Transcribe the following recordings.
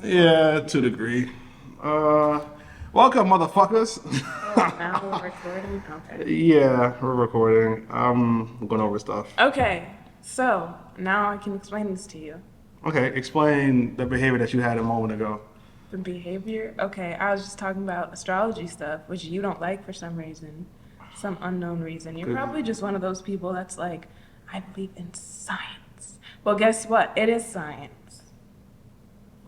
Yeah, to a degree. Welcome, motherfuckers. Now we're recording? Okay. Yeah, we're recording. I'm going over stuff. Okay, so now I can explain this to you. Okay, explain the behavior that you had a moment ago. The behavior? Okay, I was just talking about astrology stuff, which you don't like for some reason, some unknown reason. You're Good. probably just one of those people that's like, I believe in science. Well, guess what? It is science.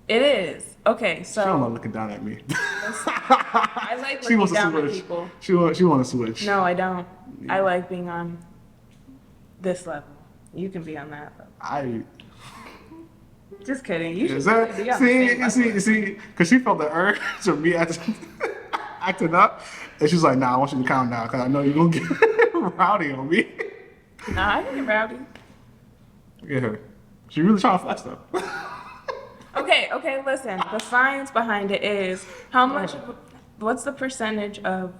It is. Okay, She don't so like looking down at me. I like She looking wants to down at switch. people. She want to switch. No, I don't. I like being on this level. You can be on that level. I. Just kidding. You should Is that be on the same level. see? Because she felt the urge of me acting up, and she's like, "Nah, I want you to calm down, because I know you're gonna get rowdy on me." Nah, I can get rowdy. Get her. She really trying to flex though. Okay, listen. The science behind it is how much, what's the percentage of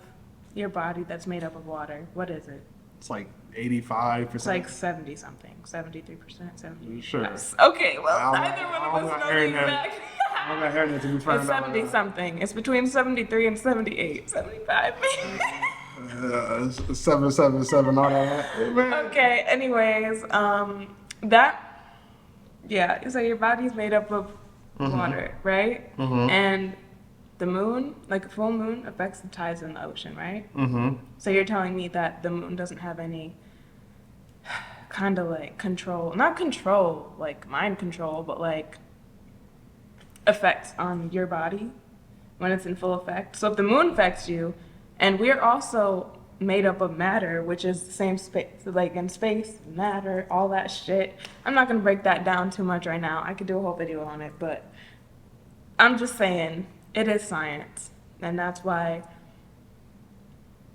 your body that's made up of water? What is it? It's like 85%. It's like 70 something, 73%, 70. Sure. Yes. Okay, well, I'm neither one of I'm us not know the hearing that. exact. I'm not hearing that to be found It's out. 70 something. It's between 73 and 78, 75 maybe. 777, all that. Man. Okay, anyways, yeah, so your body's made up of water, right? And the moon, like a full moon, affects the tides in the ocean, right? So you're telling me that the moon doesn't have any kind of like control, not control, like mind control, but like effects on your body when it's in full effect. So if the moon affects you, and we're also made up of matter, which is the same space, like in space, matter, all that shit. I'm not gonna break that down too much right now. I could do a whole video on it, but I'm just saying it is science, and that's why.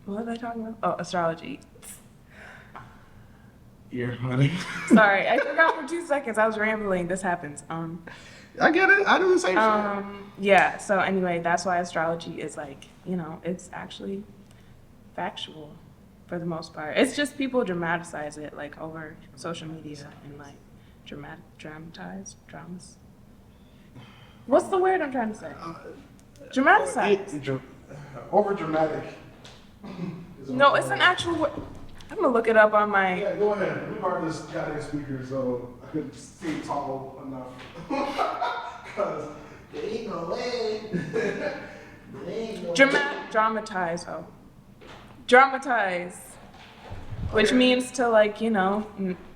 What was I talking about? Oh, astrology. You're funny. Sorry, I forgot for 2 seconds. I was rambling. This happens. I get it. I do the same Yeah. So anyway, that's why astrology is like, it's actually factual for the most part. It's just people dramatize it like over social media and like dramatize dramas. What's the word I'm trying to say? Dramatize. Over dramatic. No, it's an actual word. I'm gonna look it up on my. Yeah, go ahead. We borrowed this goddamn speaker so I could see tall enough. Because there ain't no way. There ain't no Dramatize. Oh, dramatize, which means to like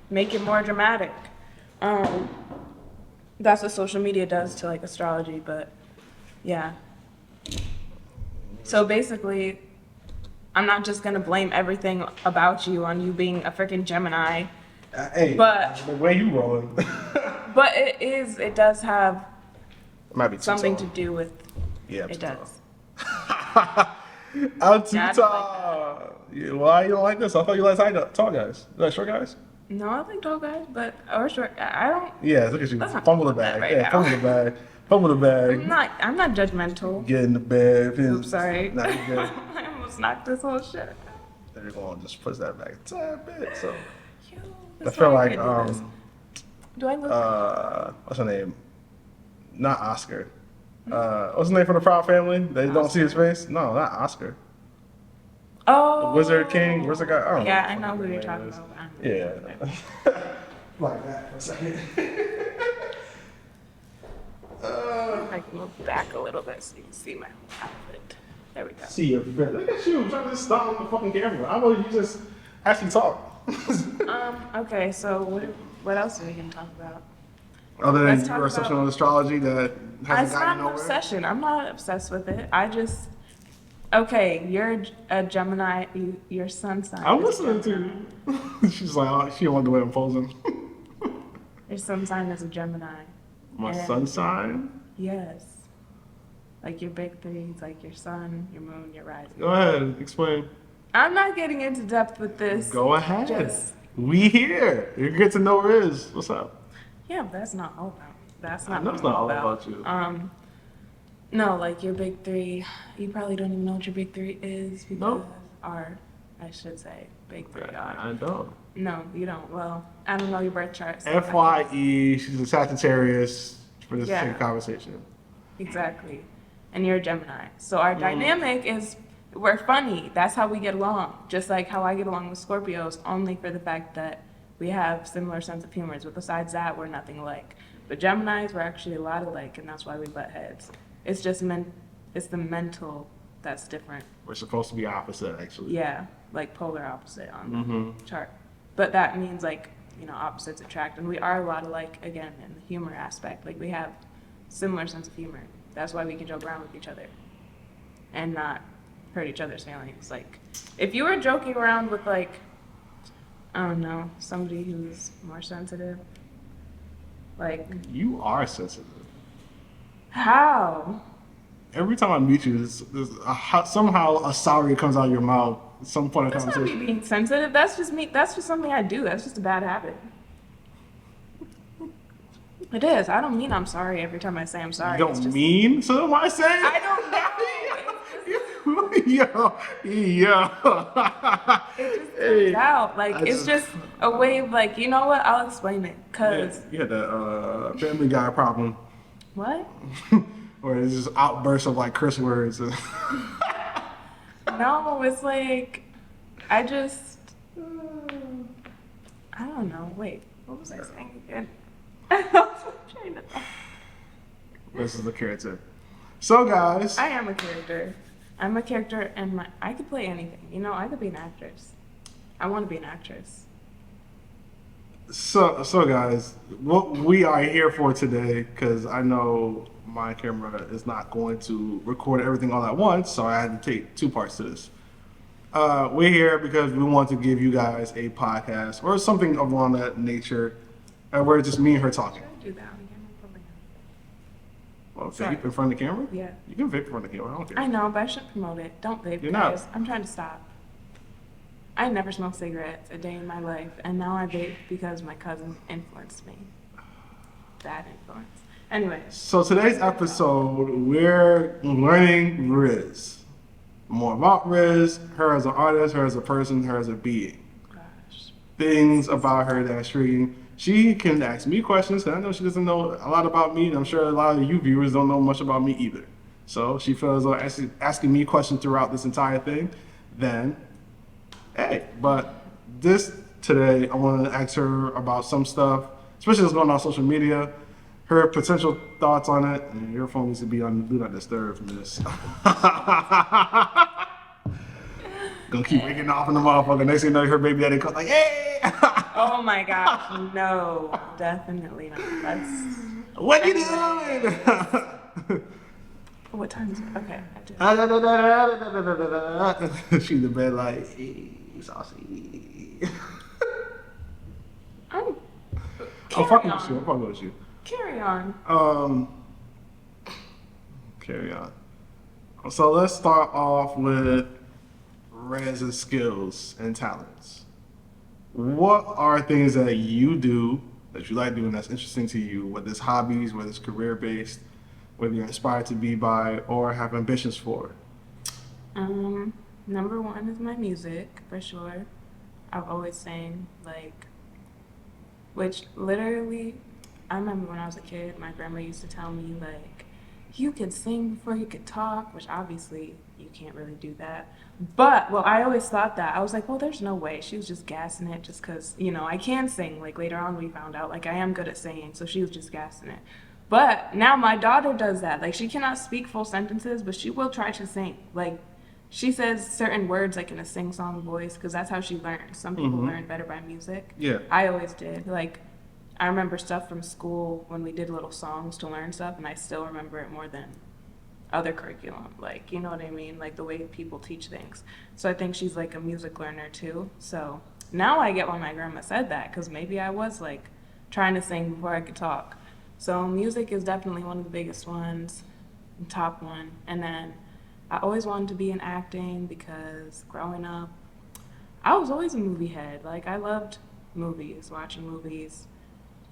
make it more dramatic. That's what social media does to like astrology, but yeah. So basically, I'm not just gonna blame everything about you on you being a freaking Gemini, Hey, But- the way you rolling. but it does have It might be too something tall. to do with. Yeah, I'm It too tall. does. I'm too Yeah, I don't tall. Yeah, why you don't like this? I thought you like tall guys. You like short guys? No, I think tall guys, but or short. I don't. Yeah, look at you. Let's not Fumble the talk about bag. that right Yeah, now. fumble the bag. Fumble the bag. I'm not judgmental. Get in the bed. Oops, sorry. Nah, you good. I almost knocked this whole shit out. Then you're going to just push that back a tad bit. So Yo, I that's feel why I like can't do this. Do I look? what's her name? Not Oscar. What's the name for the Proud Family? They don't see his face. No, not Oscar. Oh. Wizard King. Where's the guy? I don't Yeah, know I know what who the you're name talking is. about. Yeah. Like that for a second. I can move back a little bit so you can see my outfit. There we go. See your fit. Look at you trying to stop on the fucking camera. I know you just actually talk. Okay, so what else are we gonna talk about? Other Let's than talk your obsession about- with astrology that It's hasn't not gotten an nowhere. obsession. I'm not obsessed with it. I just okay. You're a Gemini. Your sun sign. I'm is listening Gemini. to you. She's like, oh, she don't want the way I'm posing. Your sun sign is a Gemini. My Yeah. sun sign? Yes. Like your big threes, like your sun, your moon, your rising. Go ahead, explain. I'm not getting into depth with this. Go ahead. Just- We here. You get to know Riz. What's up? Yeah, but that's not all about. That's I not. know what it's I'm not all about you. No, like your big three. You probably don't even know what your big three is because Nope. are, I should say, big three are. I don't. No, you don't. Well, I don't know your birth chart. so FYE, she's a Sagittarius for this Yeah. same conversation. Exactly. And you're a Gemini. So our dynamic is we're funny. That's how we get along. Just like how I get along with Scorpios, only for the fact that we have similar sense of humors. But besides that, we're nothing alike. But Geminis, we're actually a lot alike, and that's why we butt heads. It's just it's the mental that's different. We're supposed to be opposite, actually. Yeah, like polar opposite on the chart. But that means like, you know, opposites attract. And we are a lot alike, again, in the humor aspect. Like we have similar sense of humor. That's why we can joke around with each other and not hurt each other's feelings. Like, if you were joking around with, like, I don't know, somebody who's more sensitive, like, You are sensitive. how? Every time I meet you, somehow a salary comes out of your mouth at some point in That's not me conversation. being sensitive. That's just me. That's just something I do. That's just a bad habit. It is. I don't mean I'm sorry every time I say I'm sorry. You It's don't just, mean? So am I saying? I don't know. Yo. It just Hey, comes out. Like, I it's just a way of, like, you know what? I'll explain it. Because, You had the Family Guy problem, what? where it's just outbursts of like curse words. No, it's like, I just, I don't know. Wait, what was I saying again? I was trying to think. This is the character. So guys, I am a character. I'm a character, and I could play anything. You know, I could be an actress. I want to be an actress. so guys, what we are here for today, because I know my camera is not going to record everything all at once, so I had to take two parts to this. We're here because we want to give you guys a podcast or something along that nature, where it's just me and her talking. Should I do that again? Probably not. Well, Sorry. vape in front of the camera? Yeah. You can vape in front of the camera. I don't care. I know, but I shouldn't promote it. Don't vape, You're not. guys. I'm trying to stop. I never smoked cigarettes a day in my life, and now I vape because my cousin influenced me. Bad influence. Anyways, So today's episode, we're learning Riz. More about Riz, her as an artist, her as a person, her as a being. gosh. Things about her that are intriguing. She can ask me questions, because I know she doesn't know a lot about me, and I'm sure a lot of you viewers don't know much about me either. So she feels like asking me questions throughout this entire thing, then, hey. But today, I want to ask her about some stuff, especially what's going on social media, her potential thoughts on it, and your phone needs to be on Do Not Disturb, miss. Gonna keep ringing off in the motherfucker. Next thing you know, her baby daddy comes like, hey! Oh my gosh, no, definitely not. That's What you doing? what time is it? Okay, I do. She in the bed like, hey, saucy. I'm I'm fucking with on. you. I'm fucking with you. Carry on. Carry on. So let's start off with Rez's skills and talents. What are things that you do that you like doing that's interesting to you, whether it's hobbies, whether it's career based, whether you're inspired to be by or have ambitions for? Number one is my music, for sure. I've always sang, like, which literally, I remember when I was a kid, my grandma used to tell me, like, you could sing before you could talk, which obviously you can't really do that. But, well, I always thought that. I was like, well, there's no way. She was just gassing it just because, you know, I can sing. Like, later on, we found out, like, I am good at singing, so she was just gassing it. But now my daughter does that. Like, she cannot speak full sentences, but she will try to sing. Like, she says certain words, like, in a sing-song voice, because that's how she learns. Some people learn better by music. Yeah. I always did. Like, I remember stuff from school when we did little songs to learn stuff, and I still remember it more than other curriculum. Like, you know what I mean? Like, the way people teach things. So I think she's, like, a music learner, too. So now I get why my grandma said that, because maybe I was, like, trying to sing before I could talk. So music is definitely one of the biggest ones, top one. And then I always wanted to be in acting because growing up, I was always a movie head. Like, I loved movies, watching movies.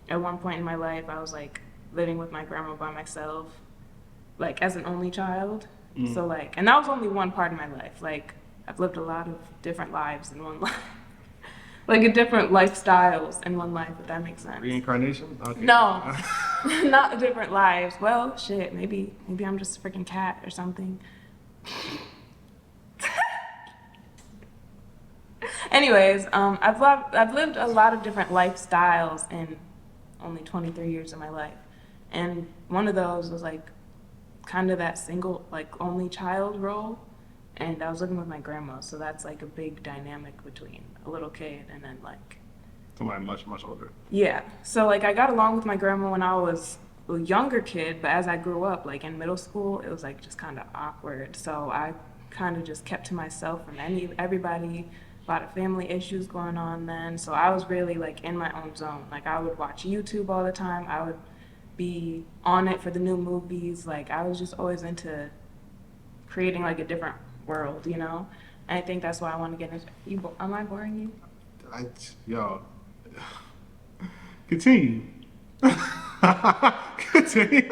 At one point in my life, I was, like, living with my grandma by myself, like, as an only child. So, like, and that was only one part of my life. Like, I've lived a lot of different lives in one life. Like, a different lifestyles in one life, if that makes sense. Reincarnation? Okay. No. Not different lives. Well, shit, maybe I'm just a freaking cat or something. Anyways, I've lived a lot of different lifestyles in only 23 years of my life, and one of those was like kind of that single, like only child role, and I was living with my grandma, so that's like a big dynamic between a little kid and then like Somebody much, much older. yeah. So like I got along with my grandma when I was a younger kid, but as I grew up, like in middle school, it was like just kind of awkward. So I kind of just kept to myself from everybody. A lot of family issues going on then. So I was really like in my own zone. Like I would watch YouTube all the time. I would be on it for the new movies. Like I was just always into creating like a different world, you know? And I think that's why I want to get into you. Am I boring you? Yo, continue. Continue.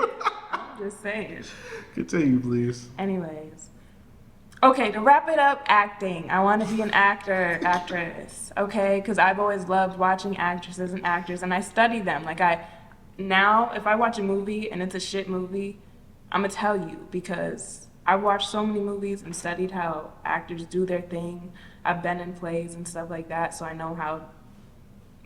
I'm just saying. Continue, please. Anyways. Okay, to wrap it up, acting. I want to be an actress, okay? Because I've always loved watching actresses and actors, and I study them. Now, if I watch a movie and it's a shit movie, I'm going to tell you because I've watched so many movies and studied how actors do their thing. I've been in plays and stuff like that, so I know how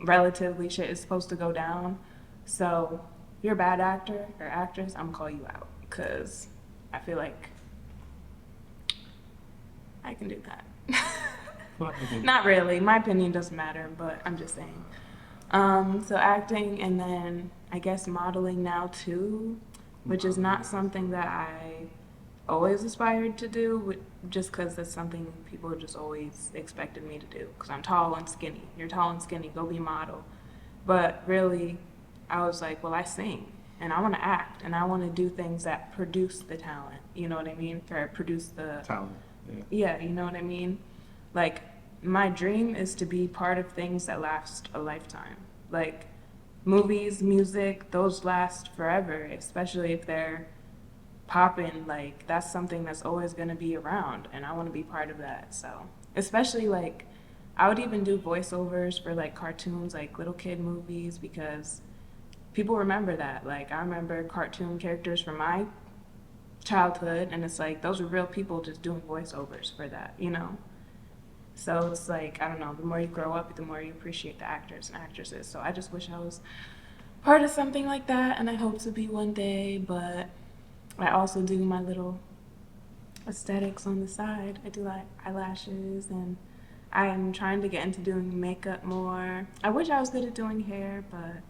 relatively shit is supposed to go down. So, if you're a bad actor or actress, I'm going to call you out because I feel like I can do that. Not really. My opinion doesn't matter, but I'm just saying. So acting and then I guess modeling now too, which is not something that I always aspired to do, just because that's something people just always expected me to do. Because I'm tall and skinny. You're tall and skinny. Go be a model. But really, I was like, well, I sing and I want to act and I want to do things that produce the talent. You know what I mean? Or produce the Talent. yeah, you know what I mean? Like, my dream is to be part of things that last a lifetime. Like, movies, music, those last forever, especially if they're popping. Like, that's something that's always going to be around, and I want to be part of that. So, especially, like, I would even do voiceovers for, like, cartoons, like little kid movies, because people remember that. Like, I remember cartoon characters from my childhood, and it's like those are real people just doing voiceovers for that, you know? So it's like, I don't know, the more you grow up, the more you appreciate the actors and actresses. So I just wish I was part of something like that, and I hope to be one day, but I also do my little aesthetics on the side. I do like eyelashes, and I am trying to get into doing makeup more. I wish I was good at doing hair, but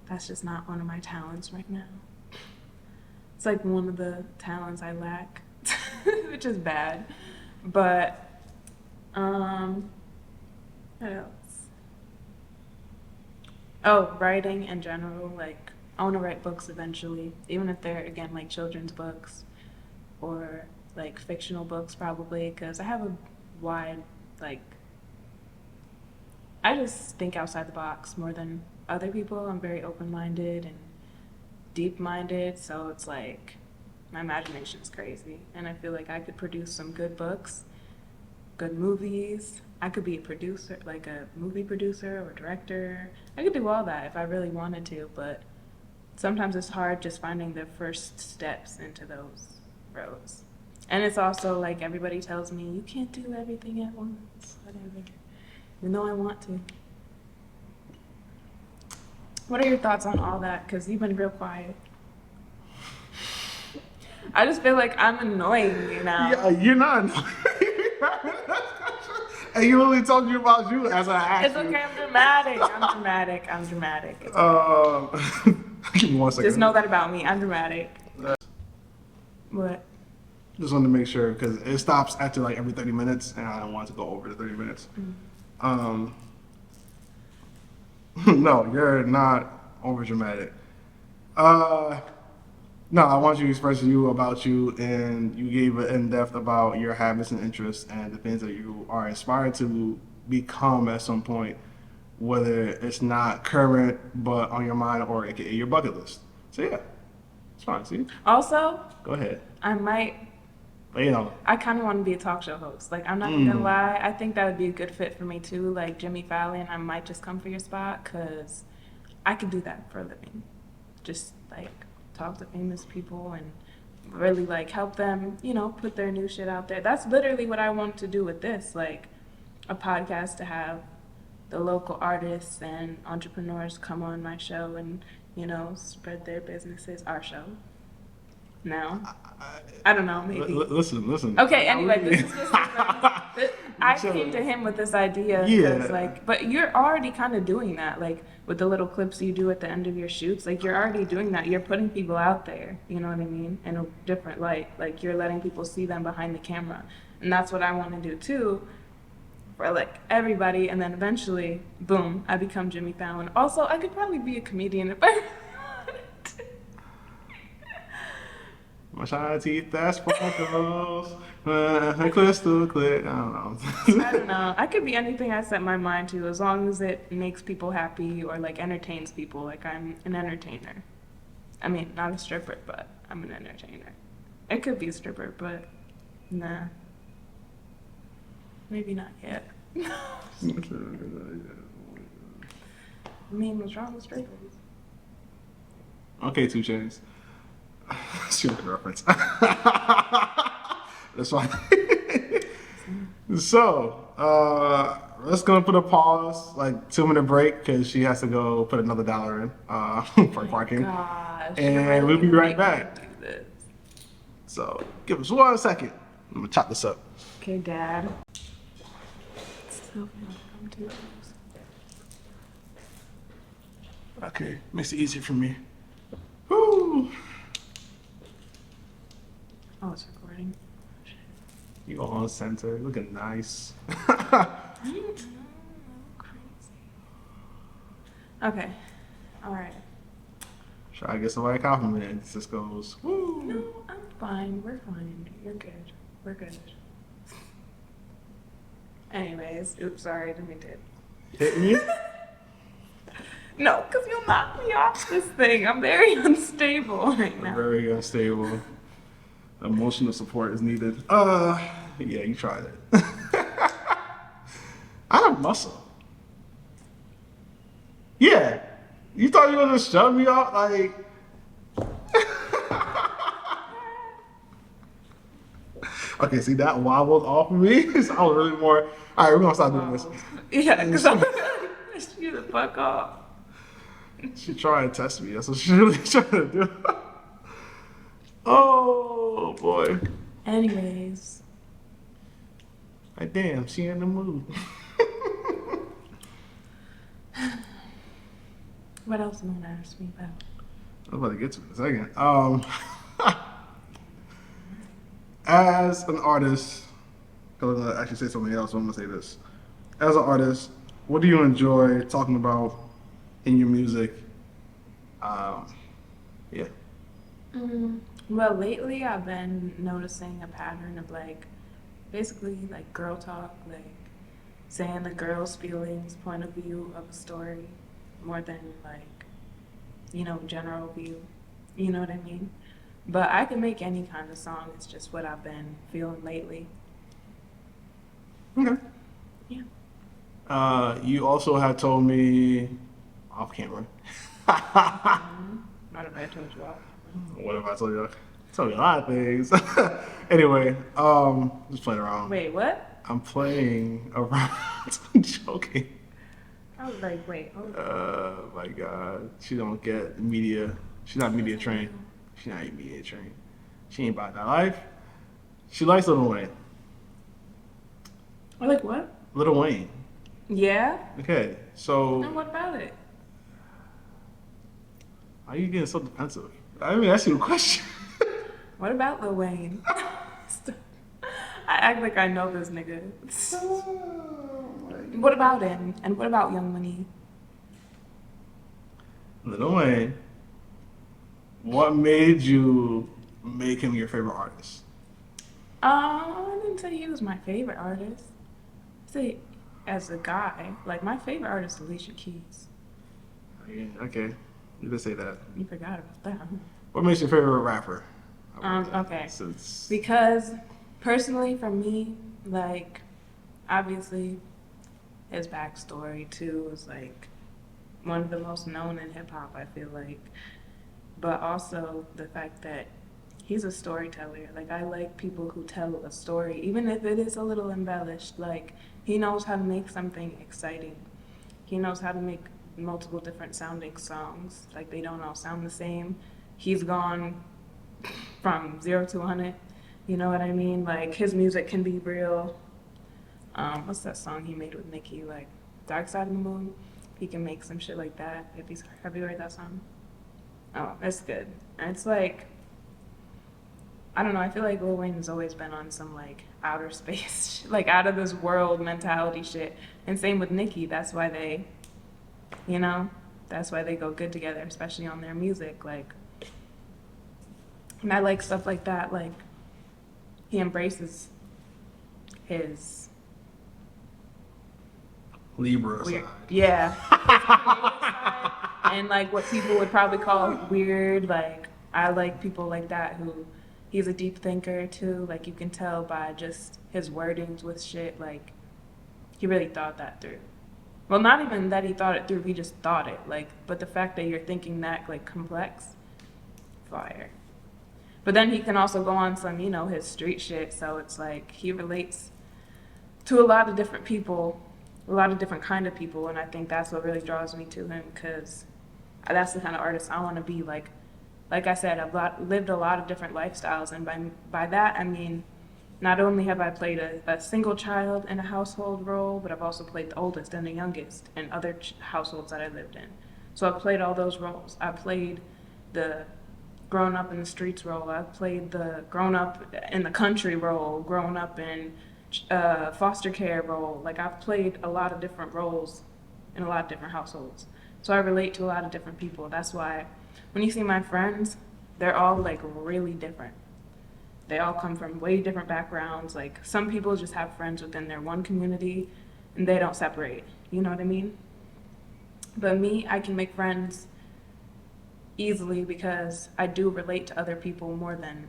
that's just not one of my talents right now. It's like one of the talents I lack, which is bad. But, what else? Oh, writing in general. Like, I want to write books eventually, even if they're, again, like children's books or like fictional books, probably, because I have a wide, like, I just think outside the box more than other people. I'm very open-minded and deep-minded, so it's like my imagination's crazy, and I feel like I could produce some good books, good movies. I could be a producer, like a movie producer or director. I could do all that if I really wanted to, but sometimes it's hard just finding the first steps into those roads. And it's also like everybody tells me, you can't do everything at once, whatever, even though I want to. What are your thoughts on all that? Because you've been real quiet. I just feel like I'm annoying you now. Yeah, you're not. And you literally told you about you as an actor. It's okay, I'm dramatic. I'm dramatic. It's Give me 1 second. just know that about me. I'm dramatic. What? Just wanted to make sure because it stops after like every 30 minutes, and I don't want to go over the 30 minutes. No, you're not over dramatic. No, I want you to express you about you, and you gave an in-depth about your habits and interests and the things that you are inspired to become at some point, whether it's not current but on your mind or aka your bucket list. So yeah, it's fine. See, Also, go ahead. I might. But you know, I kind of want to be a talk show host. Like, I'm not gonna lie. I think that would be a good fit for me too. Like Jimmy Fallon, I might just come for your spot because I could do that for a living. just like talk to famous people and really like help them, you know, put their new shit out there. That's literally what I want to do with this, like a podcast to have the local artists and entrepreneurs come on my show and, you know, spread their businesses. Our show. No, I don't know, maybe. Listen. Okay, anyway, this is just I came to him with this idea because, like, but you're already kind of doing that, like, with the little clips you do at the end of your shoots. Like, you're already doing that. You're putting people out there, you know what I mean, in a different light. Like, you're letting people see them behind the camera. And that's what I want to do, too, for, like, everybody. And then eventually, boom, I become Jimmy Fallon. Also, I could probably be a comedian if I wanted to. My shiny teeth, that's sparkles. Crystal clear. I don't know. I don't know. I could be anything I set my mind to as long as it makes people happy or like entertains people. Like I'm an entertainer. I mean, not a stripper, but I'm an entertainer. It could be a stripper, but nah. Maybe not yet. I mean, what's wrong with strippers? Okay, 2 Chainz. Stupid reference. That's fine. So, let's gonna put a pause, like 2-minute break, because she has to go put another $1 in for parking. Gosh, And we'll be right back. So, give us 1 second. I'm gonna chop this up. Okay, Dad. Still feel like I'm too close. Okay, makes it easier for me. Woo! Oh, it's recording. You all on center, looking nice. Okay. All right. Try to get somebody a compliment. It just goes, woo! No, I'm fine. We're fine. You're good. We're good. Anyways, oops, sorry, I didn't mean to. Hit me? No, because you'll knock me off this thing. I'm very unstable right now. Very unstable. Emotional support is needed. Yeah, you tried it. I have muscle. Yeah. You thought you were gonna shove me off? Like. Okay, see, that wobbled off of me. So I was really more. Alright, we're gonna stop doing this. Yeah, because I'm gonna push you the fuck off. She tried to test me. That's what she really trying to do. Oh boy. Anyways. Like, damn, she in the mood. What else am I gonna ask me about? I'm about to get to it in a second. As an artist, because I'm gonna actually say something else, so I'm gonna say this. As an artist, what do you enjoy talking about in your music? Yeah. Well, lately I've been noticing a pattern of like, basically like girl talk, like saying the girl's feelings, point of view of a story, more than like, you know, general view. You know what I mean? But I can make any kind of song. It's just what I've been feeling lately. Okay. Yeah. You also had told me off camera. Not if I told you all. What have I told you? I told you a lot of things. Anyway, just playing around. Wait, what? I'm playing around. I'm joking. I was like, wait, hold on. My God, she don't get media. She's not media trained. She's not media trained. She ain't about that life. She likes Lil Wayne. Or like what? Lil Wayne. Yeah? Okay, so And what about it? why are you getting so defensive? I mean, ask you a question. What about Lil Wayne? I act like I know this nigga. What about him? And what about Young Money? Lil Wayne. What made you make him your favorite artist? I didn't say he was my favorite artist. I said as a guy, like my favorite artist is Alicia Keys. Yeah, okay, you did say that. You forgot about that. What makes your favorite rapper? Okay. Since Because personally, for me, like obviously his backstory too is like one of the most known in hip hop. I feel like, but also the fact that he's a storyteller. Like, I like people who tell a story, even if it is a little embellished. Like, he knows how to make something exciting. He knows how to make multiple different sounding songs. Like, they don't all sound the same. He's gone from 0 to 100. You know what I mean? Like, his music can be real. What's that song he made with Nicki? Like, Dark Side of the Moon. He can make some shit like that. Have you heard that song? Oh, it's good. And it's like, I don't know. I feel like Lil Wayne has always been on some like outer space, like out of this world mentality shit. And same with Nicki. That's why they, you know, that's why they go good together, especially on their music. Like, and I like stuff like that. Like, he embraces his Libra weird, side. yeah, and like what people would probably call weird. Like, I like people like that who, he's a deep thinker too. Like, you can tell by just his wordings with shit. Like, he really thought that through. Well, not even that he thought it through. He just thought it. Like, but the fact that you're thinking that like complex, fire. But then he can also go on some, you know, his street shit. So it's like he relates to a lot of different people, a lot of different kind of people, and I think that's what really draws me to him, because that's the kind of artist I want to be. Like I said, lived a lot of different lifestyles, and by that I mean, not only have I played a single child in a household role, but I've also played the oldest and the youngest in other households that I lived in. So I've played all those roles. I played the grown up in the streets role. I've played the grown up in the country role, grown up in foster care role. Like, I've played a lot of different roles in a lot of different households. So I relate to a lot of different people. That's why when you see my friends, they're all like really different. They all come from way different backgrounds. Like, some people just have friends within their one community and they don't separate. You know what I mean? But me, I can make friends easily because I do relate to other people more than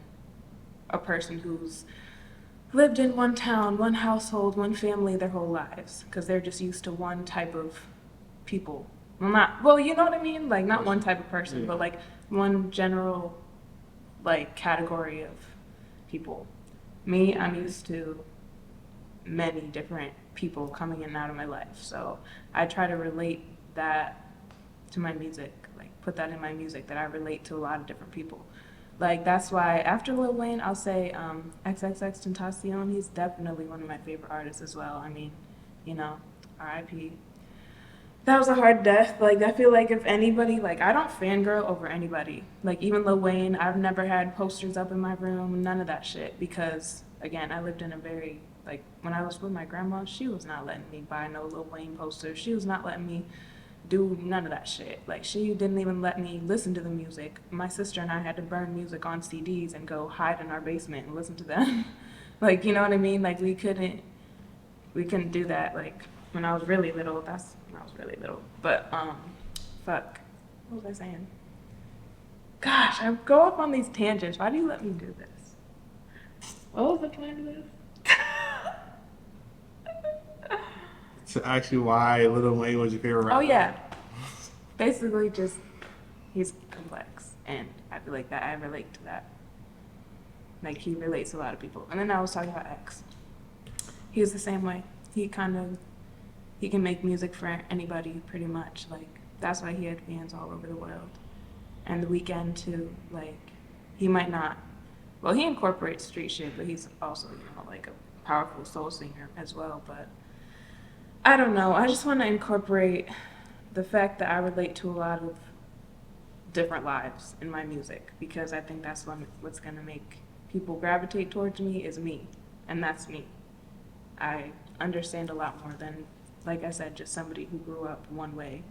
a person who's lived in one town, one household, one family their whole lives, because they're just used to one type of people. Well, you know what I mean? Like, not one type of person, but like one general like category of people. Me, I'm used to many different people coming in and out of my life. So I try to relate that to my music, like put that in my music, that I relate to a lot of different people. Like, that's why after Lil Wayne, I'll say XXX Tentacion. He's definitely one of my favorite artists as well. I mean, you know, R.I.P. That was a hard death. Like, I feel like if anybody, like, I don't fangirl over anybody. Like, even Lil Wayne, I've never had posters up in my room, none of that shit. Because, again, I lived in a very, like, when I was with my grandma, she was not letting me buy no Lil Wayne posters. She was not letting me do none of that shit. Like, she didn't even let me listen to the music. My sister and I had to burn music on CDs and go hide in our basement and listen to them. Like, you know what I mean? Like, we couldn't do that. Like, when I was really little, that's when I was really little. But, fuck. What was I saying? Gosh, I go off on these tangents. Why do you let me do this? What was the point of this? To ask you why Lil Wayne was your favorite rapper. Oh, yeah. Basically, just, he's complex. And I feel like that I relate to that. Like, he relates to a lot of people. And then I was talking about X. He's the same way. He can make music for anybody, pretty much. Like, that's why he had fans all over the world. And The Weeknd, too. Like, he might not, well, he incorporates street shit, but he's also, you know, like a powerful soul singer as well. But I don't know. I just want to incorporate the fact that I relate to a lot of different lives in my music, because I think that's what's going to make people gravitate towards me is me. And that's me. I understand a lot more than, like I said, just somebody who grew up one way.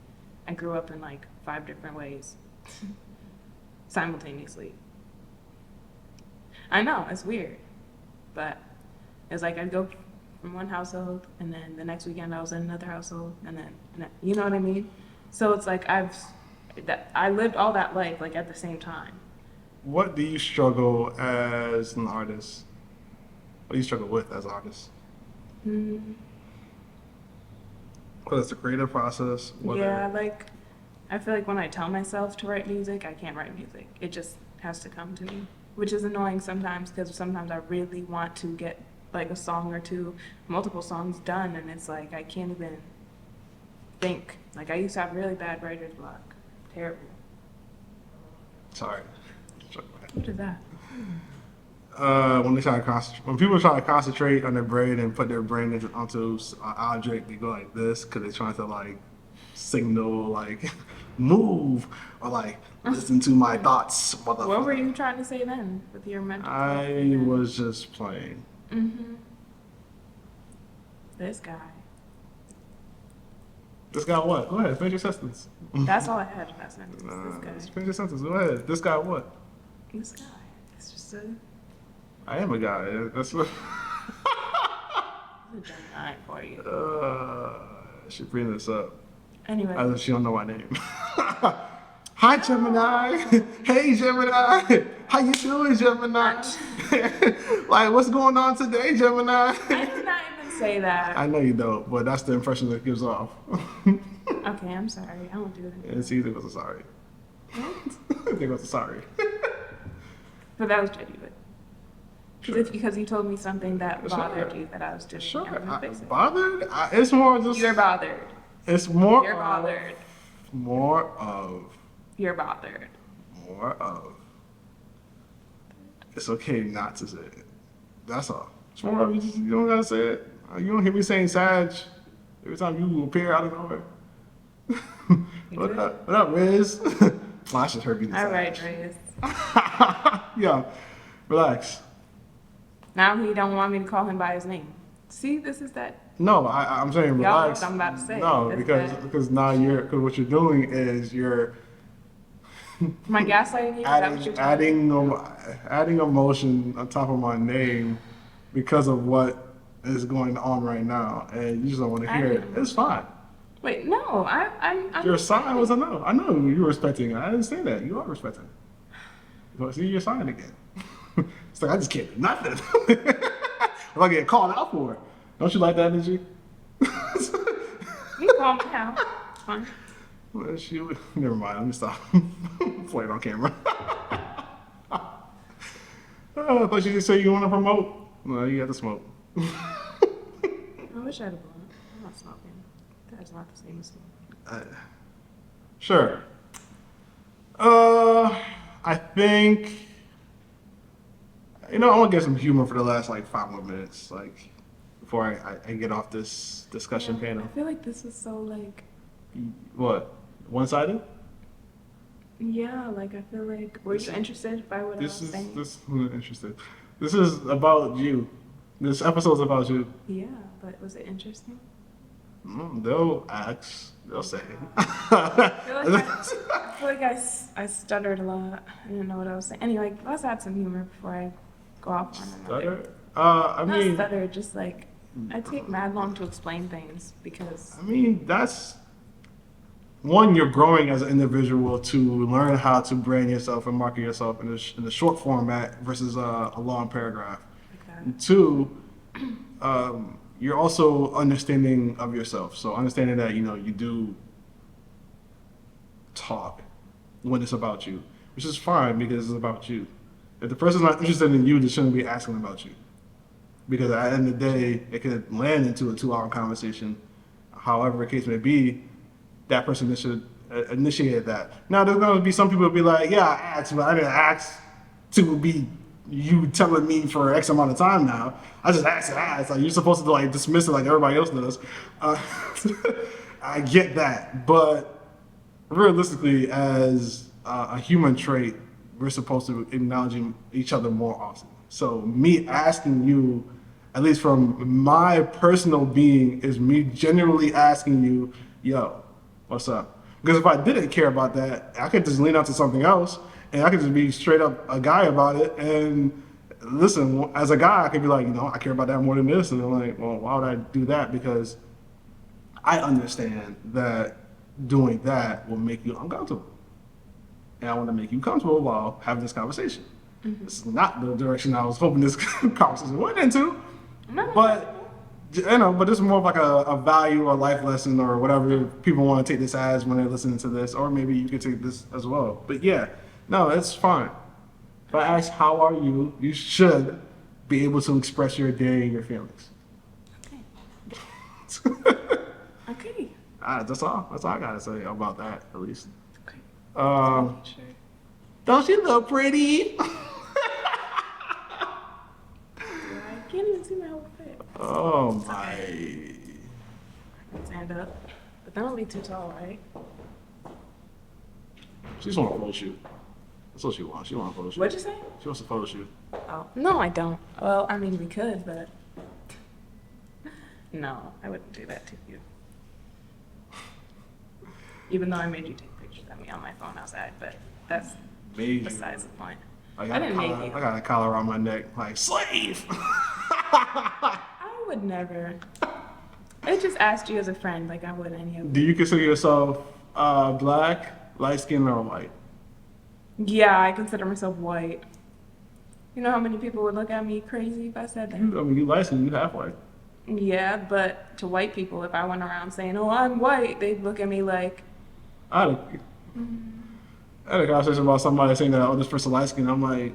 I grew up in like 5 different ways simultaneously. I know, it's weird. But it's like I'd go from one household, and then the next weekend I was in another household, and then you know what I mean? So it's like I lived all that life like at the same time. What do you struggle as an artist? What do you struggle with as an artist? Whether it's the creative process, Yeah, like I feel like when I tell myself to write music, I can't write music. It just has to come to me, which is annoying sometimes because sometimes I really want to get like a song or two, multiple songs done, and it's like I can't even think. Like I used to have really bad writer's block. Terrible. Sorry. What is that? When they try to when people try to concentrate on their brain and put their brain onto an object, they go like this because they're trying to like signal like move or like listen to my thoughts. What were you trying to say then with your mental? I was just playing. Mm-hmm. This guy. This guy what? Go ahead, finish your sentence. That's all I had in that sentence. This guy. Finish your sentence. Go ahead. This guy what? This guy. It's just a I am a guy. That's what. Gemini for you. She bring this up. Anyway. As if she don't know my name. Hi, Gemini. Hey, Gemini. How you doing, Gemini? Like, what's going on today, Gemini? I did not even say that. I know you don't, but that's the impression that it gives off. Okay, I'm sorry. I won't do it. It's easy was a sorry. What? It was a sorry. But that was genuine. Because you told me something that bothered you that I was doing. Sure. I'm gonna fix it. Bothered? It's more just. You're bothered. It's more. You're bothered. More of. You're bothered. More of. It's okay not to say it. That's all. It's more of you don't gotta say it. You don't hear me saying Sag every time you appear out of nowhere. What up, Riz? I should heard you. All right, Riz. Yeah, relax. Now he don't want me to call him by his name. See, this is that. No, I'm saying Y'all know relax. what I'm about to say. No, That's because now because what you're doing is you're Am I gaslighting you? Is that what you're telling me? adding emotion on top of my name because of what is going on right now, and you just don't want to hear it. It's fine. Wait, no, I'm. Your sign was a no. I know you were respecting. I didn't say that. You are respecting. But see your sign again. It's like I just can't do nothing. If I get called out for it, don't you like that energy? You can call me out. It's fine. Well, never mind. Let me stop. Play it on camera. I thought you just say you want to promote. Well, you got to smoke. I wish I had a blunt. I'm not smoking. That's not the same as smoking. Sure. I think, I want to get some humor for the last like 5 more minutes, like before I get off this discussion panel. I feel like this is so like. What? One-sided? Yeah, like I feel like were you interested by what I was saying? Interested. This is about you. This episode's about you. Yeah, but was it interesting? They'll ask. They'll say. I feel like I stuttered a lot. I didn't know what I was saying. Anyway, let's add some humor before I go off on another. Stutter? Not stutter, just like I take mad long to explain things because. I mean, that's one. You're growing as an individual to learn how to brand yourself and market yourself in the short format versus a long paragraph. Okay. 2, you're also understanding of yourself. So understanding that, you do talk when it's about you, which is fine because it's about you. If the person's not interested in you, they shouldn't be asking about you. Because at the end of the day, it could land into a 2-hour conversation. However the case may be, that person should initiate that. Now, there's going to be some people who be like, yeah, I asked, but I didn't ask to be you telling me for X amount of time now. I just asked and asked. Like, you're supposed to like dismiss it like everybody else does. I get that. But realistically, as a human trait, we're supposed to acknowledge each other more often. So me asking you, at least from my personal being, is me genuinely asking you, yo, what's up? Because if I didn't care about that, I could just lean out to something else and I could just be straight up a guy about it. And listen, as a guy, I could be like, I care about that more than this. And I'm like, well, why would I do that? Because I understand that doing that will make you uncomfortable. And I want to make you comfortable while having this conversation. Mm-hmm. This is not the direction I was hoping this conversation went into. No. But You know, but this is more of like a value or life lesson or whatever people want to take this as when they're listening to this, or maybe you could take this as well. But yeah, no, it's fine. If I ask how are you, you should be able to express your day and your feelings. Okay. Okay. That's all. That's all I gotta say about that, at least. Okay. Sure. Don't she look pretty? I can't even see my whole face. Oh my. Stand up. But then I'll be too tall, right? She just want a photo shoot. That's what she wants. She wants a photo shoot. What'd you say? She wants a photo shoot. Oh. No, I don't. Well, I mean, we could, but. No, I wouldn't do that to you. Even though I made you take pictures of me on my phone outside, but that's Made besides the point. I I got, didn't a make collar, you. I got a collar around my neck, like slave. I would never. I just asked you as a friend, like I would any of Do you consider yourself black, light skinned, or white? Yeah, I consider myself white. You know how many people would look at me crazy if I said that? I mean, you light skinned, you half white. Yeah, but to white people, if I went around saying, "Oh, I'm white," they'd look at me like, I had a conversation about somebody saying that, oh, this person light skinned. I'm like,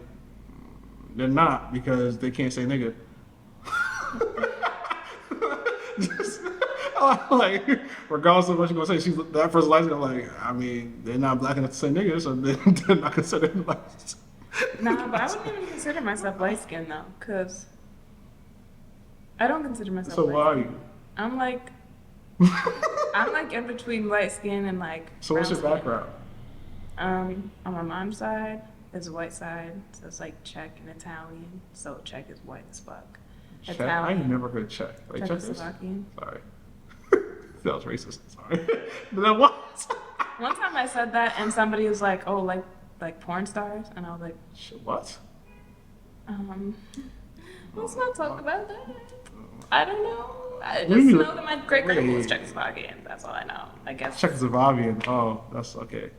they're not because they can't say nigga. Just, like, regardless of what you're gonna say, she's that person light skinned. Like, I mean, they're not black enough to say nigga, so they're not considered light skinned. "Nah," but I wouldn't even consider myself light skinned though, cause I don't consider myself. So light why are skinned. you? I'm like, I'm like in between light skin and like. So what's your brown skin. background? On my mom's side is a white side, so it's like Czech and Italian. So Czech is white as fuck. Czech? I ain't never heard Czech. Like Czechoslovakian. Sorry. That was racist. Sorry. But that was. One time I said that and somebody was like, "Oh, like porn stars," and I was like, What? let's not talk about that. I don't know. I What do just you- know that my great grandma was Wait. Czechoslovakian. That's all I know. I guess. Czechoslovakian. Oh, that's okay.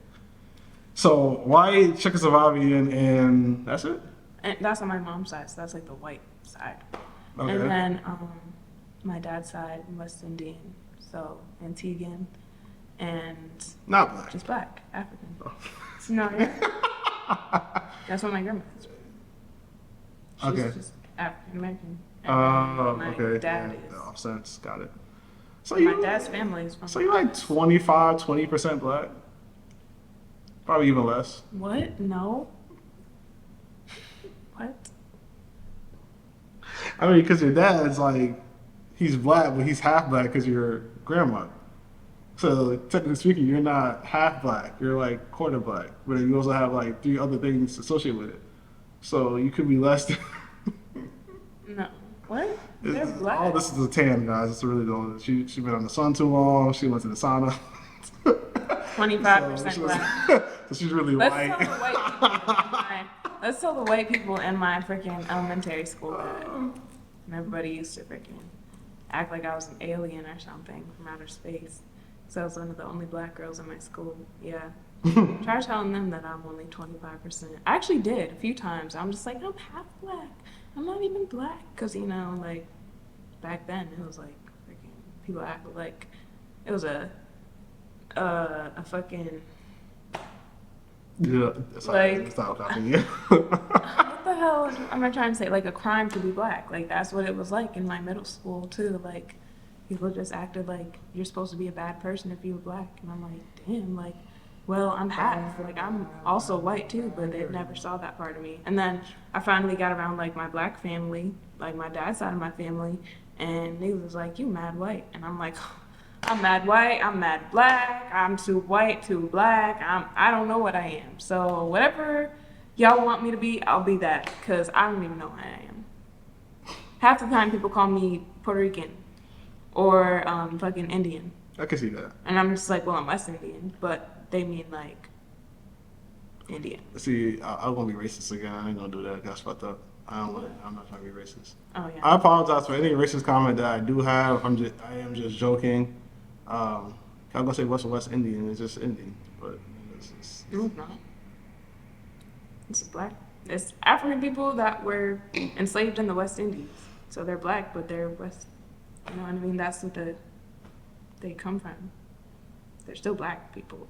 So white, Czechoslovakian, and that's it? And that's on my mom's side, so that's like the white side. Okay. And then my dad's side, West Indian, so Antiguan, and Not black. just black, African. Oh. No, yeah. That's what my grandma is. She's Okay. just African American. My okay. dad Yeah, is. that makes sense. Got it. So My dad's family is from. So you like 25, 20% black? Probably even less. What? No. What? I mean, because your dad's like, he's black, but he's half black because you're grandma. So technically speaking, you're not half black. You're like quarter black. But you also have like 3 other things associated with it. So you could be less than. No. What? They're black. All this is a tan, guys. It's really the she's been on the sun too long. She went to the sauna. 25% So black. so she's really Let's white. tell the white people. Let's tell the white people in my freaking elementary school that everybody used to freaking act like I was an alien or something from outer space. So I was one of the only black girls in my school. Yeah. Try telling them that I'm only 25%. I actually did a few times. I'm just like, I'm half black. I'm not even black. Because, you know, like, back then it was like freaking people acted like it was a fucking. Yeah, sorry, Like- stop talking. Yeah. What the hell am I trying to say? Like a crime to be black. Like that's what it was like in my middle school too. Like people just acted like you're supposed to be a bad person if you were black. And I'm like, damn, like, well, I'm half. Like I'm also white too, but they never saw that part of me. And then I finally got around like my black family, like my dad's side of my family, and they was like, you mad white. And I'm like, I'm mad white, I'm mad black, I'm too white, too black, I don't know what I am. So whatever y'all want me to be, I'll be that, because I don't even know who I am. Half the time people call me Puerto Rican or fucking Indian. I can see that. And I'm just like, well, I'm West Indian, but they mean like Indian. See, I won't be racist again. I ain't gonna do that. That's fucked up. I'm not trying to be racist. Oh yeah. I apologize for any racist comment that I do have. I am just joking. I'm gonna say West Indian. It's just Indian, but it's No, it's not. It's black. It's African people that were enslaved in the West Indies. So they're black, but they're West You know what I mean? That's what they come from. They're still black people.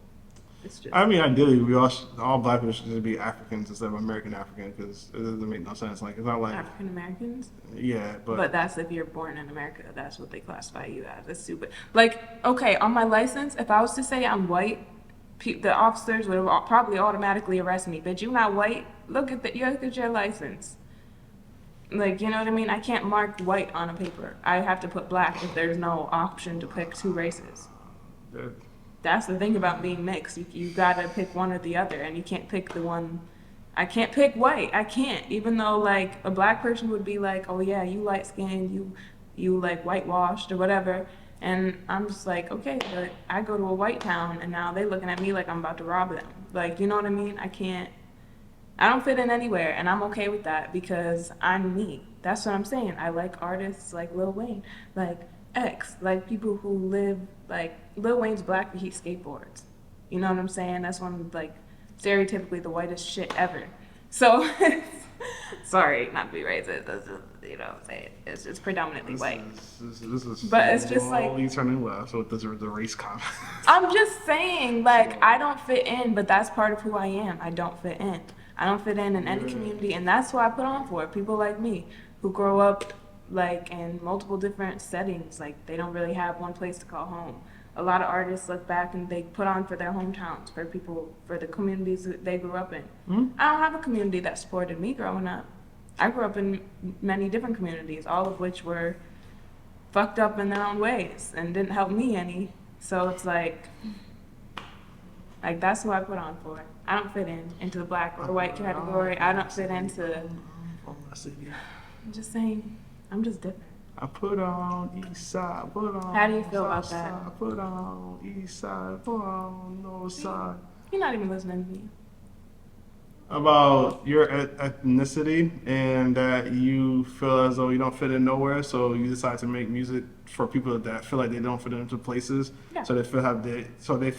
It's just. I mean, ideally, we all black people should just be Africans instead of American African because it doesn't make no sense. Like, it's not like, African Americans? yeah, But that's if you're born in America. That's what they classify you as. It's stupid. Like, okay, on my license, if I was to say I'm white, the officers would probably automatically arrest me. But you're not white. Look at your license. Like, you know what I mean? I can't mark white on a paper. I have to put black if there's no option to pick two races. That's the thing about being mixed. You gotta pick one or the other, and you can't pick the one. I can't pick white. I can't. Even though like a black person would be like, oh yeah, you light skinned, you like whitewashed or whatever. And I'm just like, okay, but I go to a white town and now they looking at me like I'm about to rob them. Like, you know what I mean? I don't fit in anywhere, and I'm okay with that because I'm me. That's what I'm saying. I like artists like Lil Wayne, like X, like people who live, like Lil Wayne's black but he skateboards. You know what I'm saying? That's one of like stereotypically the whitest shit ever. So, sorry, not to be racist. That's just, you know what I'm saying? It's just predominantly white. This is But it's just like slowly turning left with the race comment. I'm just saying, like, I don't fit in, but that's part of who I am. I don't fit in. I don't fit in any community, and that's what I put on for. People like me who grow up, like, in multiple different settings. Like, they don't really have one place to call home. A lot of artists look back and they put on for their hometowns, for people, for the communities that they grew up in. I don't have a community that supported me growing up. I grew up in many different communities, all of which were fucked up in their own ways and didn't help me any. So it's like that's who I put on for. I don't fit into the black or white category. I don't fit into. I'm just saying, I'm just different. I put on east side, put on. How do you feel about south that? side, put on east side, put on north side. You're not even listening to me. About your ethnicity and that you feel as though you don't fit in nowhere, so you decide to make music for people that feel like they don't fit into places, Yeah. so they feel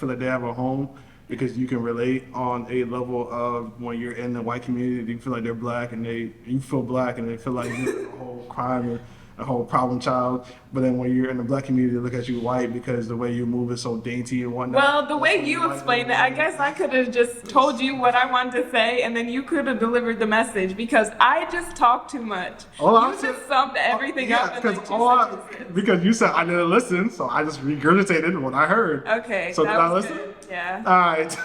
like they have a home because you can relate on a level of when you're in the white community, you feel like they're black and you feel black and they feel like you're a whole crime and a whole problem child. But then when you're in the black community, they look at you white because the way you move is so dainty and whatnot. Well, the way you explained it, I guess I could have just told you what I wanted to say, and then you could have delivered the message because I just talk too much. You just summed everything up in like 2 sentences. Because you said I didn't listen, so I just regurgitated what I heard. Okay, So that did I was listen? good. Yeah. All right.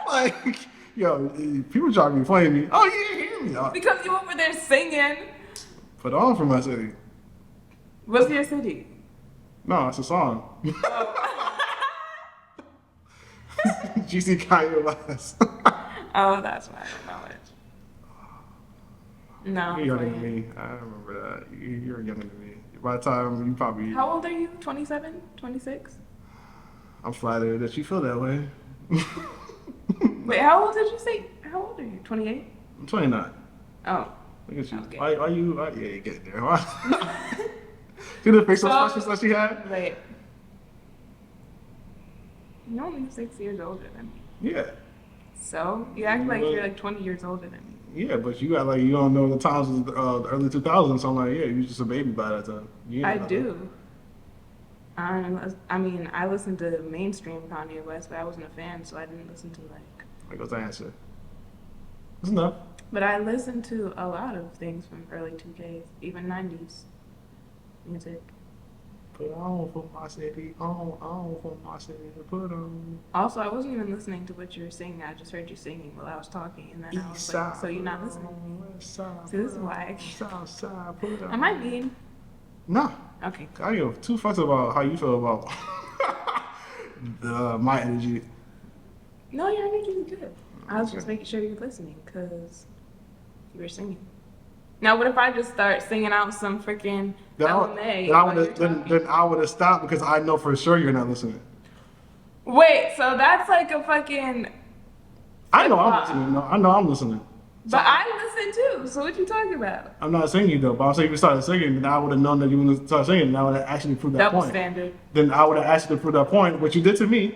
Like, yo, people try to be playing me. Oh, you didn't hear me. Oh, Because you over there singing. put on for my city. What's your city? No, it's a song. GC Kanye West. Oh, that's why I don't know it. No. You're younger than me. I remember that. You're younger than me. By the time you probably, How old are you? 27? 26? I'm flattered that you feel that way. Wait, how old did you say? How old are you? 28? I'm 29. Oh. Look at you. Okay. Why yeah, you get there. Why? See the facial So- expressions that she had? Wait. You're only 6 years older than me. Yeah. So? You act like you're like 20 years older than me. Yeah, but you got like, you don't know the times of the early 2000s, so I'm like, yeah, you just a baby by that time. You I know that. do. I mean, I listened to mainstream Kanye West, but I wasn't a fan, so I didn't listen to like. There goes the answer. That's enough. But I listened to a lot of things from early 2Ks, even 90s music. Put on for my city, on for my city, put on. Also, I wasn't even listening to what you were singing. I just heard you singing while I was talking, and then I was like, so you're not listening to me. West side, See, this is why South side, put on. Am I mean? No. Okay. I give two fucks about how you feel about my energy. No, your energy is good. I was just making sure you're listening, because you were singing. Now, what if I just start singing out some freaking LMA? Then I would have stopped because I know for sure you're not listening. Wait, so that's like a fucking. I know I'm Wow. listening. No, I know I'm listening. But I listen too. So what you talking about? I'm not singing though, but I'm saying if you started singing, then I would have known that you were going to start singing, and I would have actually proved that Double point. standard. Then I would have asked you to prove that point, what you did to me,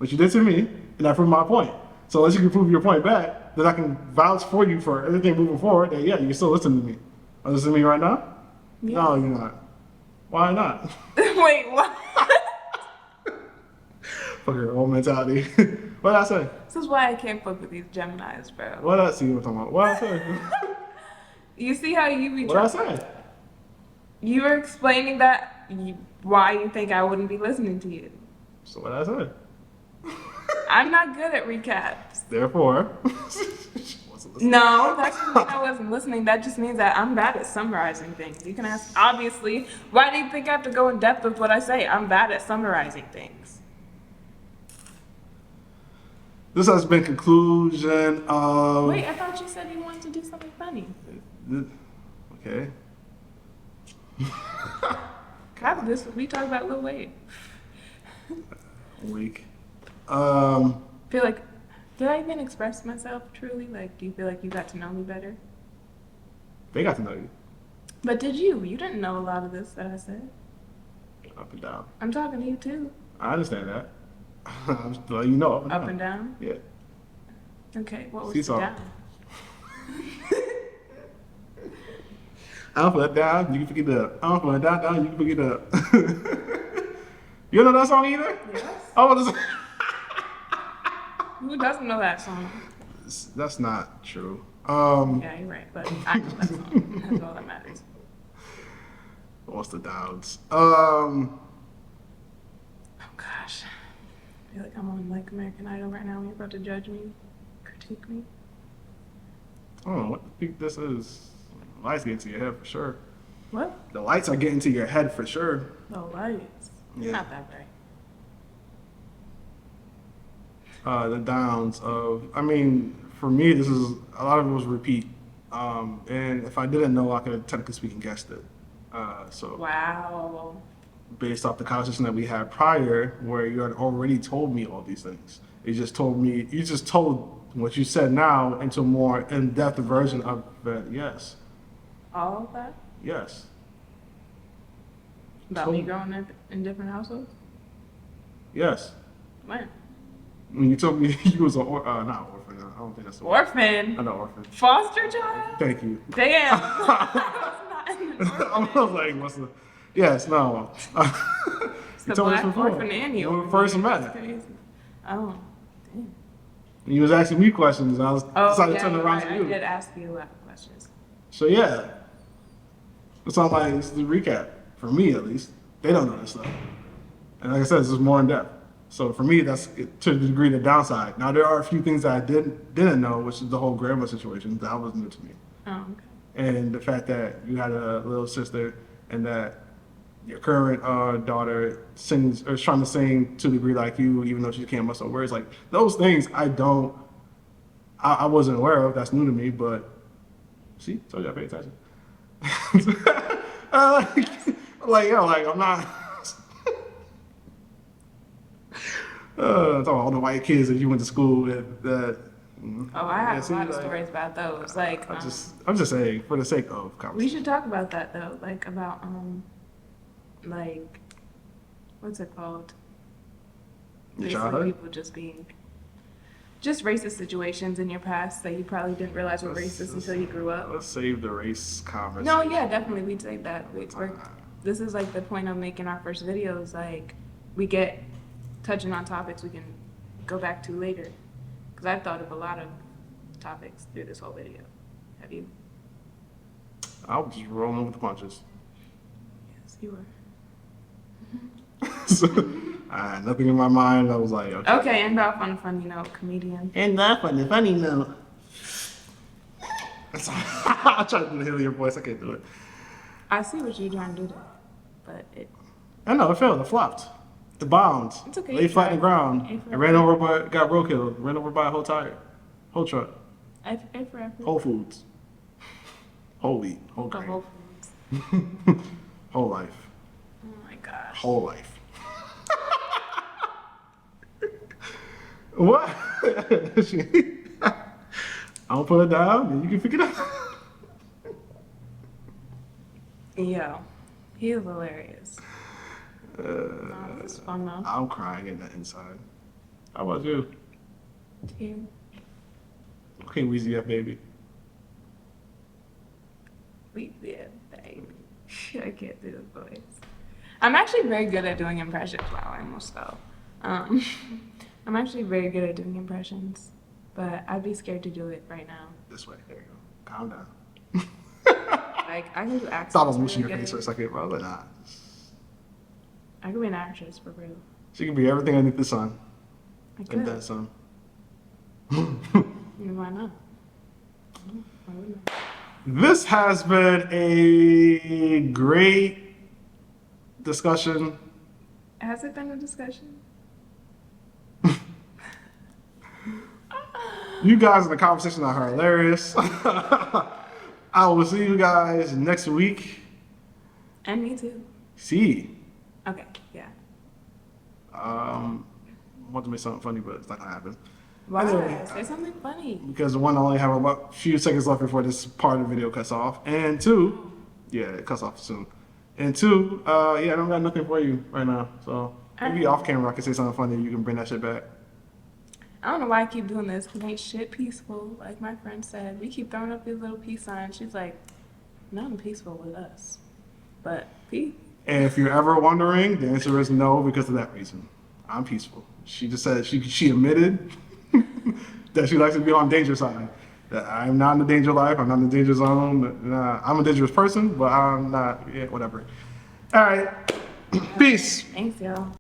and I proved my point. So unless you can prove your point back, then I can vouch for you for everything moving forward, then yeah, you can still listen to me. Are you listening to me right now? Yeah. No, you're not. Why not? Wait, what? Fucking old mentality. What did I say? This is why I can't fuck with these Geminis, bro. What did I see? What I'm talking about? What did I say? You see how you be What did I say? You were explaining that why you think I wouldn't be listening to you. So what did I say? I'm not good at recaps. Therefore, No, that doesn't mean I wasn't listening. That just means that I'm bad at summarizing things. You can ask, obviously, why do you think I have to go in depth with what I say? I'm bad at summarizing things. this has been conclusion of. Wait, I thought you said you wanted to do something funny. Okay. God, we talked about Lil Wayne. Week. Feel like, did I even express myself truly? Like, do you feel like you got to know me better? They got to know you But did you? You didn't know a lot of this that I said. up and down. I'm talking to you too. I understand that. I'm just letting you know up and Up down. and down? Yeah. Okay, what was Seesaw. the down? I'm for that down, you can pick it up. I'm for that down, you can pick it up. You don't know that song either? Yes. Oh, what is it? Who doesn't know that song? That's not true. Yeah, you're right, but I know that song. That's all that matters. What's the downs? Oh gosh. I feel like I'm on like American Idol right now and you're about to judge me, critique me. I don't know what the fuck this is. Lights get into your head for sure. What? The lights are getting to your head for sure. The lights. Yeah. Not that bright. The downs of, I mean, for me, this is a lot of it was repeat. And if I didn't know, I could have technically speaking guessed it. So Wow. based off the conversation that we had prior, where you had already told me all these things, you just told what you said now into a more in-depth version of it. Yes, All of that? yes. About me growing up in different households? Yes. When? When you told me you was not orphan. I don't think that's the word. Orphan? I'm not orphan. Foster child? Thank you. Damn. I was not in an I orphanage. was like, what's the? Yes, no. It's You the told me this black before. orphan and you. When we first That's met. crazy. Oh, damn. You was asking me questions, and I was Oh, decided yeah, to turn you're around right. to I you. did ask you a lot of questions. So yeah, it's not like it's the recap for me at least. They don't know this stuff, and like I said, this is more in depth. So for me, that's to the degree the downside. Now there are a few things that I didn't know, which is the whole grandma situation that was new to me, Oh, okay. and the fact that you had a little sister and that your current daughter sings or is trying to sing to a degree like you, even though she can't muscle words. Like those things, I wasn't aware of. That's new to me. But see, told you I pay attention. I'm not. Talking about all the white kids that you went to school with. That. Oh, I have see, a lot of like, stories about those. Like, I'm just saying for the sake of we conversation. should talk about that though. Like about like, what's it called? Your Basically, childhood? people just being, just racist situations in your past that you probably didn't realize were racist until you grew up. Let's save the race conversation. No, yeah, definitely, we'd say that. This is like the point of making our first videos. Like, we get touching on topics we can go back to later. Because I've thought of a lot of topics through this whole video. Have you? I was just rolling with the punches. Yes, you were. So, I had nothing in my mind. I was like, okay. Okay, and off on a funny note, comedian. And that funny note. I tried to do the Hillier voice. I can't do it. I see what you're trying to do there, but I know it failed. It flopped. It bombed. It's okay, Lay you flat on the tried. ground. A for It ran over by, got roadkill. Ran over by a whole tire, whole truck, A for effort. Whole Foods, whole wheat, whole The grain, Whole Foods. whole life, Oh my gosh. whole life. What? I'll put it down and you can pick it up. Yo, he is hilarious. No, it's fun though. I'm crying in the inside. How about you? You. Okay, Weezy F baby. We did, baby. I can't do the voice. I'm actually very good at doing impressions. Wow, I almost fell. I'm actually very good at doing impressions, but I'd be scared to do it right now. This way. There you go. Calm down. Like, I can do accents. Thought I was mushing your really face for a good. second, bro. But nah. I could be an actress for real. She can be everything underneath the sun. I And could. that sun. Why not? Why wouldn't I? This has been a great discussion. Has it been a discussion? You guys in the conversation are hilarious. I will see you guys next week. And me too. See. Okay, yeah. I want to make something funny, but it's not gonna happen. Why? Anyway. Say something funny. Because one, I only have about a few seconds left before this part of the video cuts off. And two, yeah, it cuts off soon. And two, yeah, I don't got nothing for you right now. So maybe off camera I can say something funny. You can bring that shit back. I don't know why I keep doing this, because ain't shit peaceful. Like my friend said, we keep throwing up these little peace signs. She's like, nothing peaceful with us. But peace. And if you're ever wondering, the answer is no because of that reason. I'm peaceful. She just said she admitted that she likes to be on the danger side. That I'm not in the danger life. I'm not in the danger zone. Nah, I'm a dangerous person, but I'm not. Yeah, whatever. All right. Peace. Thanks, y'all.